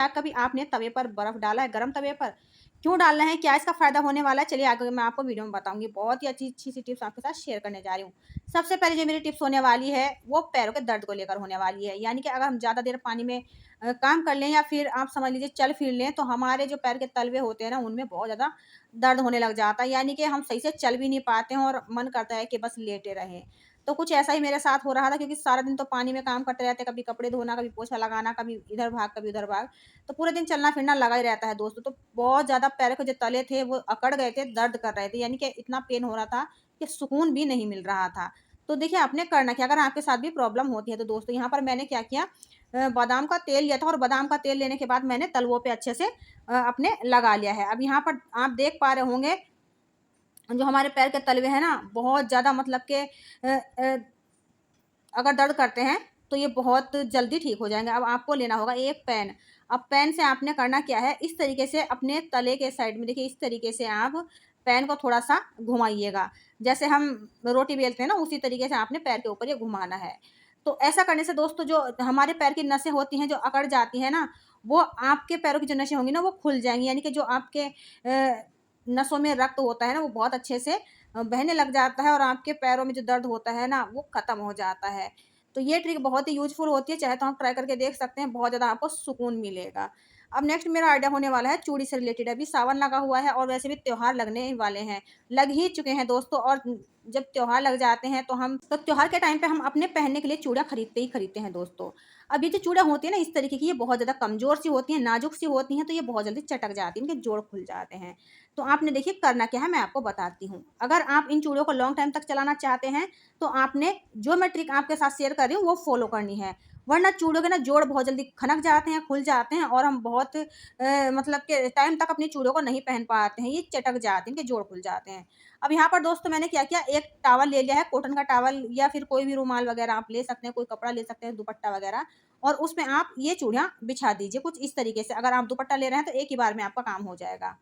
क्या कभी आपने तवे पर बर्फ डाला है, गरम तवे पर? क्यों डालना है? क्या इसका फ़ायदा होने वाला है? चलिए आगे मैं आपको वीडियो में बताऊँगी। बहुत ही अच्छी सी टिप्स आपके साथ शेयर करने जा रही हूँ। सबसे पहले जो मेरी टिप्स होने वाली है, वो पैरों के दर्द को लेकर होने वाली है। यानी कि अगर हम ज़्यादा देर पानी में काम कर लें या फिर आप समझ लीजिए चल फिर लें, तो हमारे जो पैर के तलवे होते हैं ना, उनमें बहुत ज़्यादा दर्द होने लग जाता है। यानी कि हम सही से चल भी नहीं पाते हैं और मन करता है कि बस लेटे रहें। तो कुछ ऐसा ही मेरे साथ हो रहा था, क्योंकि सारा दिन तो पानी में काम करते रहते हैं, कभी कपड़े धोना, कभी पोछा लगाना, कभी इधर भाग, कभी उधर भाग। तो पूरे दिन चलना-फिरना लगा ही रहता है दोस्तों। तो बहुत ज़्यादा पैरों के जो तले थे वो अकड़ गए थे, दर्द कर रहे थे, यानी कि इतना पेन हो रहा था कि सुकून भी नहीं मिल रहा था। तो देखिए आपने करना क्या, अगर आपके साथ भी प्रॉब्लम होती है तो दोस्तों यहाँ पर मैंने क्या किया, बादाम का तेल लिया था और बादाम का तेल लेने के बाद मैंने तलवों पे अच्छे से अपने लगा लिया है। अब यहाँ पर आप देख पा रहे होंगे, जो हमारे पैर के तलवे हैं ना, बहुत ज़्यादा मतलब के अगर दर्द करते हैं, तो ये बहुत जल्दी ठीक हो जाएँगे। अब आपको लेना होगा एक पेन। अब पेन से आपने करना क्या है, इस तरीके से अपने तले के साइड में देखिए, इस तरीके से आप पेन को थोड़ा-सा घुमाइएगा। जैसे हम रोटी बेलते हैं ना, उसी तरीके से आपने पैर के ऊपर ये घुमाना है। तो ऐसा करने से दोस्तों, जो हमारे पैर की नसें होती हैं, जो अकड़ जाती हैं ना, वो आपके पैरों की जो नसें होंगी ना, वो खुल जाएँगी। यानी कि जो आपके नसों में रक्त होता है ना, वो बहुत अच्छे से बहने लग जाता है और आपके पैरों में जो दर्द होता है ना, वो ख़त्म हो जाता है। तो ये ट्रिक बहुत ही यूज़फुल होती है, चाहे तो आप ट्राई करके देख सकते हैं, बहुत ज़्यादा आपको सुकून मिलेगा। अब नेक्स्ट मेरा आइडिया होने वाला है चूड़ी से रिलेटेड। अभी सावन लगा हुआ है और वैसे भी त्योहार लगने ही वाले हैं, लग ही चुके हैं दोस्तों। और जब त्योहार लग जाते हैं तो त्योहार के टाइम पे हम अपने पहनने के लिए चूड़ियाँ खरीदते ही खरीदते हैं दोस्तों। अब ये जो चूड़ियाँ होती है ना, इस तरीके की, ये बहुत ज़्यादा कमज़ोर सी होती हैं, नाज़ुक सी होती हैं, तो ये बहुत जल्दी चटक जाती हैं, इनके जोड़ खुल जाते हैं। तो आपने देखिए करना क्या है, मैं आपको बताती हूँ। अगर आप इन चूड़ियों को लॉन्ग टाइम तक चलाना चाहते हैं, तो आपने जो मैं ट्रिक आपके साथ शेयर कर रही हूँ, वो फ़ॉलो करनी है। वरना चूड़ियों के ना जोड़ बहुत जल्दी खनक जाते हैं, खुल जाते हैं और हम बहुत मतलब के टाइम तक अपनी चूड़ियों को नहीं पहन पाते हैं, ये चटक जाते हैं, इनके जोड़ खुल जाते हैं। अब यहाँ पर दोस्तों मैंने क्या किया, एक टॉवल ले लिया है, कॉटन का टॉवल या फिर कोई भी रुमाल वगैरह आप ले सकते हैं, कोई कपड़ा ले सकते हैं, दुपट्टा वगैरह, और उसमें आप ये चूड़ियाँ बिछा दीजिए कुछ इस तरीके से। अगर आप दुपट्टा ले रहे हैं, तो एक ही बार में आपका काम हो जाएगा।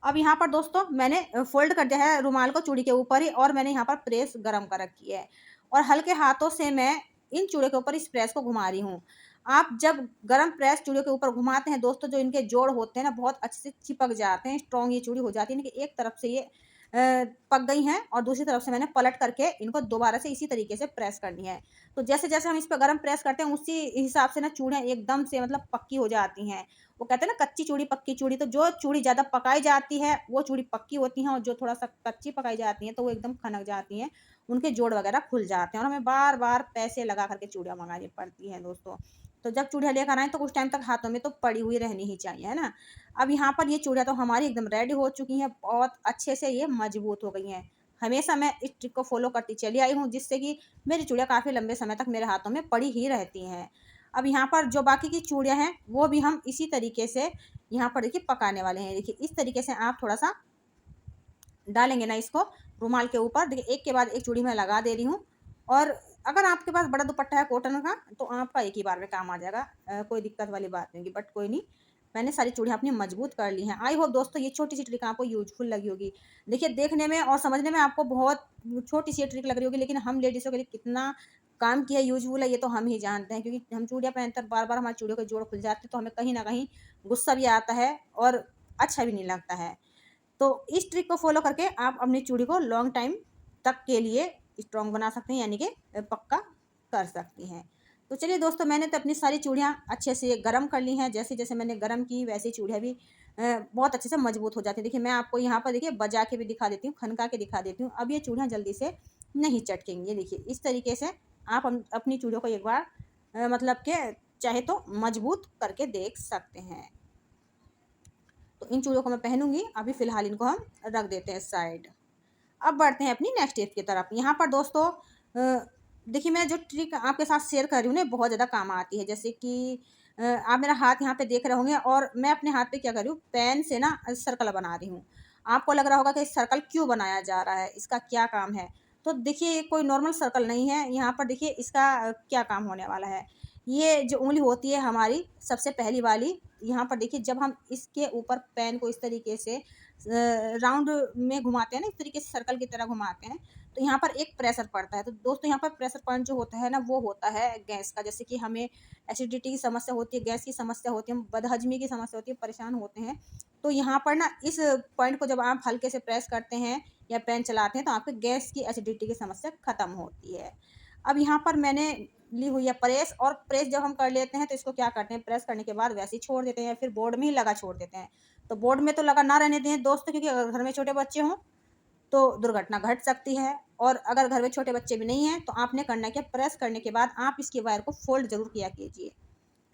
अब यहाँ पर दोस्तों मैंने फ़ोल्ड कर दिया है रुमाल को चूड़ी के ऊपर ही, और मैंने यहाँ पर प्रेस गरम कर रखी है और हल्के हाथों से मैं इन चूड़ियों के ऊपर इस प्रेस को घुमा रही हूँ। आप जब गरम प्रेस चूड़ियों के ऊपर घुमाते हैं दोस्तों, जो इनके जोड़ होते हैं ना, बहुत अच्छे से चिपक जाते हैं, स्ट्रॉन्ग ये चूड़ी हो जाती है। यानी कि एक तरफ से ये पक गई हैं और दूसरी तरफ से मैंने पलट करके इनको दोबारा से इसी तरीके से प्रेस करनी है। तो जैसे-जैसे हम इस पे गरम प्रेस करते हैं, उसी हिसाब से ना चूड़ियाँ एकदम से मतलब पक्की हो जाती हैं। वो कहते हैं ना, कच्ची चूड़ी, पक्की चूड़ी। तो जो चूड़ी ज़्यादा पकाई जाती है, वो चूड़ी पक्की होती हैं, और जो थोड़ा-सा कच्ची पकाई जाती हैं, तो वो एकदम खनक जाती हैं। उनके जोड़ वगैरह खुल जाते हैं और हमें बार-बार पैसे लगा कर के चूड़ियाँ मँगानी पड़ती हैं दोस्तों। तो जब चूड़ियाँ लेकर आएँ, तो कुछ टाइम तक हाथों में तो पड़ी हुई रहनी ही चाहिए, है ना? अब यहाँ पर ये चूड़ियाँ तो हमारी एकदम रेडी हो चुकी हैं, बहुत अच्छे से ये मज़बूत हो गई हैं। हमेशा मैं इस ट्रिक को फ़ॉलो करती चली आई हूँ, जिससे कि मेरी चूड़ियाँ काफ़ी लंबे समय तक मेरे हाथों में पड़ी ही रहती हैं। अब यहाँ पर जो बाकी की चूड़ियाँ हैं, वो भी हम इसी तरीके से यहाँ पर देखिए पकाने वाले हैं। देखिए इस तरीके से आप थोड़ा-सा डालेंगे ना इसको रुमाल के ऊपर, देखिए एक के बाद एक चूड़ी मैं लगा दे रही हूँ। और अगर आपके पास बड़ा दुपट्टा है कॉटन का, तो आपका एक ही बार में काम आ जाएगा। कोई दिक्कत वाली बात नहीं होगी, बट कोई नहीं, मैंने सारी चूड़ियाँ अपनी मजबूत कर ली हैं। आई होप दोस्तों ये छोटी-सी ट्रिक आपको यूज़फुल लगी होगी। देखिए देखने में और समझने में आपको बहुत छोटी-सी ट्रिक लग रही होगी, लेकिन हम लेडीज़ों के लिए कितना काम की है, यूज़फुल है, ये तो हम ही जानते हैं। क्योंकि हम चूड़ियाँ पहनकर बार-बार हमारी चूड़ियों के जोड़ खुल जाते हैं, तो हमें कहीं न कहीं गुस्सा भी आता है और अच्छा भी नहीं लगता है। तो इस ट्रिक को फ़ॉलो करके आप अपनी चूड़ी को लॉन्ग टाइम तक के लिए स्ट्रॉन्ग बना सकते हैं, यानी कि पक्का कर सकती हैं। तो चलिए दोस्तों, मैंने तो अपनी सारी चूड़ियाँ अच्छे से गरम कर ली हैं। जैसे-जैसे मैंने गरम की, वैसे ही चूड़ियाँ भी बहुत अच्छे से मजबूत हो जाती हैं। देखिए मैं आपको यहाँ पर देखिए बजा के भी दिखा देती हूँ, खनका के दिखा देती हूँ। अब ये चूड़ियाँ जल्दी से नहीं चटकेंगी। ये देखिए इस तरीके से आप अपनी चूड़ियों को एक बार मतलब के चाहे तो मजबूत करके देख सकते हैं। तो इन चूड़ियों को मैं पहनूँगी, अभी फ़िलहाल इनको हम रख देते हैं साइड। अब बढ़ते हैं अपनी नेक्स्ट टिप की तरफ। यहाँ पर दोस्तों देखिए मैं जो ट्रिक आपके साथ शेयर कर रही हूँ ना, बहुत ज़्यादा काम आती है। जैसे कि आप मेरा हाथ यहाँ पे देख रहे होंगे और मैं अपने हाथ पे क्या कर रही हूँ, पेन से ना सर्कल बना रही हूँ। आपको लग रहा होगा कि सर्कल क्यों बनाया जा रहा है, इसका क्या काम है? तो देखिए ये कोई नॉर्मल सर्कल नहीं है, यहाँ पर देखिए इसका क्या काम होने वाला है। ये जो उँगली होती है हमारी सबसे पहली वाली, यहाँ पर देखिए जब हम इसके ऊपर पेन को इस तरीके से राउंड में घुमाते हैं ना, इस तरीके से सर्कल की तरह घुमाते हैं, तो यहाँ पर एक प्रेशर पड़ता है। तो दोस्तों यहाँ पर प्रेशर पॉइंट जो होता है ना, वो होता है गैस का। जैसे कि हमें एसिडिटी की समस्या होती है, गैस की समस्या होती है, बदहज़मी की समस्या होती है, परेशान होते हैं। तो यहाँ पर ना इस पॉइंट को जब आप हल्के से प्रेस करते हैं या पेन चलाते हैं, तो आपके गैस की एसिडिटी की समस्या खत्म होती है। अब यहाँ पर मैंने ली हुई है प्रेस, और प्रेस जब हम कर लेते हैं तो इसको क्या करते हैं, प्रेस करने के बाद वैसे ही छोड़ देते हैं या फिर बोर्ड में ही लगा छोड़ देते हैं। तो बोर्ड में तो लगा ना रहने दें दोस्तों, क्योंकि अगर घर में छोटे बच्चे हों तो दुर्घटना घट सकती है। और अगर घर में छोटे बच्चे भी नहीं हैं तो आपने करना क्या, प्रेस करने के बाद आप इसकी वायर को फोल्ड ज़रूर किया कीजिए।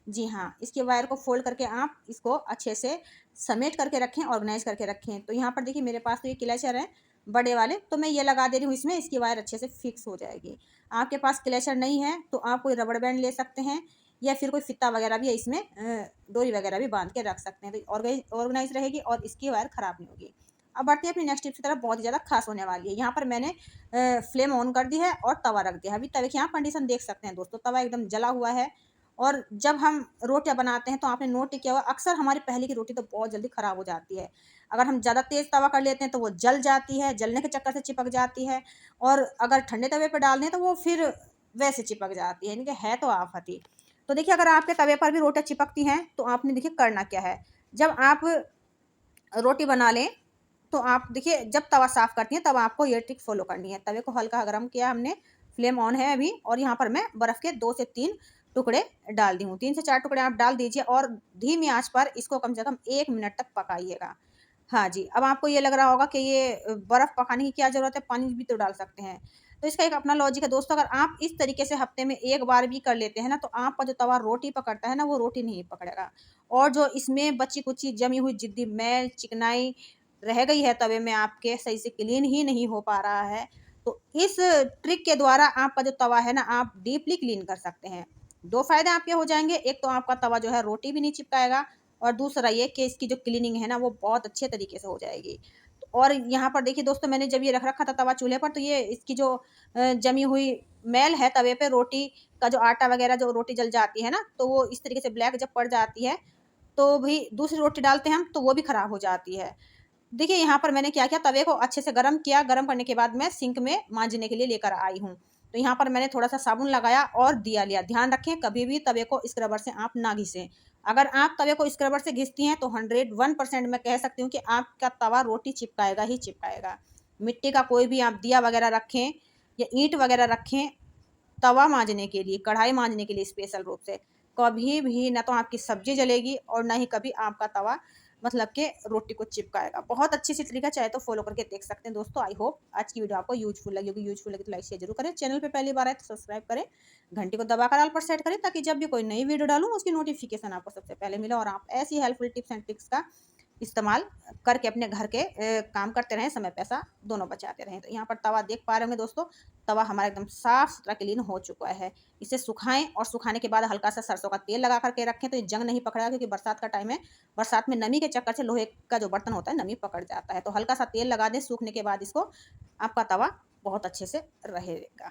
जी हाँ, इसके वायर को फ़ोल्ड करके आप इसको अच्छे से समेट करके रखें, ऑर्गेनाइज़ करके रखें। तो यहाँ पर देखिए मेरे पास तो ये क्लचर है बड़े वाले, तो मैं ये लगा दे रही हूँ इसमें, इसकी वायर अच्छे से फिक्स हो जाएगी। आपके पास क्लचर नहीं है तो आप कोई रबड़ बैंड ले सकते हैं या फिर कोई फ़ित्ता वगैरह भी है इसमें, डोरी वगैरह भी बाँध के रख सकते हैं, तो ऑर्गेनाइज़ रहेगी और इसकी वायर ख़राब नहीं होगी। अब बढ़ते हैं अपनी नेक्स्ट टिप की तरफ, बहुत ही ज़्यादा ख़ास होने वाली है। यहाँ पर मैंने फ्लेम ऑन कर दी है और तवा रख दिया है। अभी तवे की आप कंडीशन देख सकते हैं दोस्तों, तवा एकदम जला हुआ है। और जब हम रोटियाँ बनाते हैं तो आपने नोट किया होगा, अक्सर हमारी पहले की रोटी तो बहुत जल्दी ख़राब हो जाती है। अगर हम ज़्यादा तेज़ तवा कर लेते हैं तो वो जल जाती है, जलने के चक्कर से चिपक जाती है, और अगर ठंडे तवे पे डाल दें तो वो फिर वैसे चिपक जाती है, यानी कि है तो आफ़त ही। तो देखिए अगर आपके तवे पर भी रोटियाँ चिपकती हैं तो आपने देखिए करना क्या है, जब आप रोटी बना लें तो आप देखिए जब तवा साफ़ करती हैं तब आपको ये ट्रिक फ़ॉलो करनी है। तवे को हल्का गरम किया हमने, फ्लेम ऑन है अभी, और यहाँ पर मैं बर्फ़ के 2 से 3 टुकड़े डाल दी हूँ। 3 से 4 टुकड़े आप डाल दीजिए और धीमी आँच पर इसको कम से कम 1 मिनट तक पकाइएगा। हाँ जी, अब आपको ये लग रहा होगा कि ये बर्फ़ पकाने की क्या ज़रूरत है, पानी भी तो डाल सकते हैं। तो इसका एक अपना लॉजिक है दोस्तों, अगर आप इस तरीके से हफ़्ते में 1 बार भी कर लेते हैं ना, तो आपका जो तवा रोटी पकड़ता है ना, वो रोटी नहीं पकड़ेगा। और जो इसमें बची-कुची जमी हुई ज़िद्दी मैल, चिकनाई रह गई है तवे में आपके, सही से क्लीन ही नहीं हो पा रहा है, तो इस ट्रिक के द्वारा आपका जो तवा है ना, आप डीपली क्लीन कर सकते हैं। 2 फ़ायदे आपके हो जाएँगे, एक तो आपका तवा जो है रोटी भी नहीं चिपकाएगा, और दूसरा ये कि इसकी जो क्लीनिंग है ना, वो बहुत अच्छे तरीके से हो जाएगी। और यहाँ पर देखिए दोस्तों, मैंने जब ये रख रखा था तवा चूल्हे पर, तो ये इसकी जो जमी हुई मैल है तवे पे, रोटी का जो आटा वगैरह जो रोटी जल जाती है ना, तो वो इस तरीके से ब्लैक जब पड़ जाती है, तो भी दूसरी रोटी डालते हैं हम, तो वो भी खराब हो जाती है। देखिए यहाँ पर मैंने क्या किया, तवे को अच्छे से गरम किया, गरम करने के बाद मैं सिंक में मांजने के लिए लेकर आई हूँ। तो यहाँ पर मैंने थोड़ा-सा साबुन लगाया और दिया लिया। ध्यान रखें कभी भी तवे को स्क्रबर से आप ना घिसें। अगर आप तवे को स्क्रबर से घिसती हैं तो 101% मैं कह सकती हूँ कि आपका तवा रोटी चिपकाएगा ही चिपकाएगा। मिट्टी का कोई भी आप दिया वगैरह रखें या ईंट वगैरह रखें तवा मांजने के लिए, कढ़ाई मांजने के लिए स्पेशल रूप से, कभी भी ना तो आपकी सब्ज़ी जलेगी और ना ही कभी आपका तवा मतलब कि रोटी को चिपकाएगा। बहुत अच्छी सी तरीका, चाहे तो फ़ॉलो करके देख सकते हैं दोस्तों। आई होप आज की वीडियो आपको यूज़फुल लगी होगी। यूज़फुल लगी तो लाइक शेयर ज़रूर करें। चैनल पे पहली बार आए तो सब्सक्राइब करें। घंटी को दबाकर ऑल पर सेट करें, ताकि जब भी कोई नई वीडियो डालूँ उसकी नोटिफ़िकेशन आपको सबसे पहले मिले, और आप ऐसी हेल्पफुल टिप्स एंड ट्रिक्स का इस्तेमाल करके अपने घर के काम करते रहें, समय पैसा दोनों बचाते रहें। तो यहाँ पर तवा देख पा रहे होंगे दोस्तों, तवा हमारा एकदम साफ-सुथरा क्लीन हो चुका है। इसे सुखाएँ और सुखाने के बाद हल्का-सा सरसों का तेल लगा कर के रखें, तो ये जंग नहीं पकड़ेगा, क्योंकि बरसात का टाइम है। बरसात में नमी के चक्कर से लोहे का जो बर्तन होता है, नमी पकड़ जाता है। तो हल्का-सा तेल लगा दें, सूखने के बाद इसको आपका तवा बहुत अच्छे से रहेगा।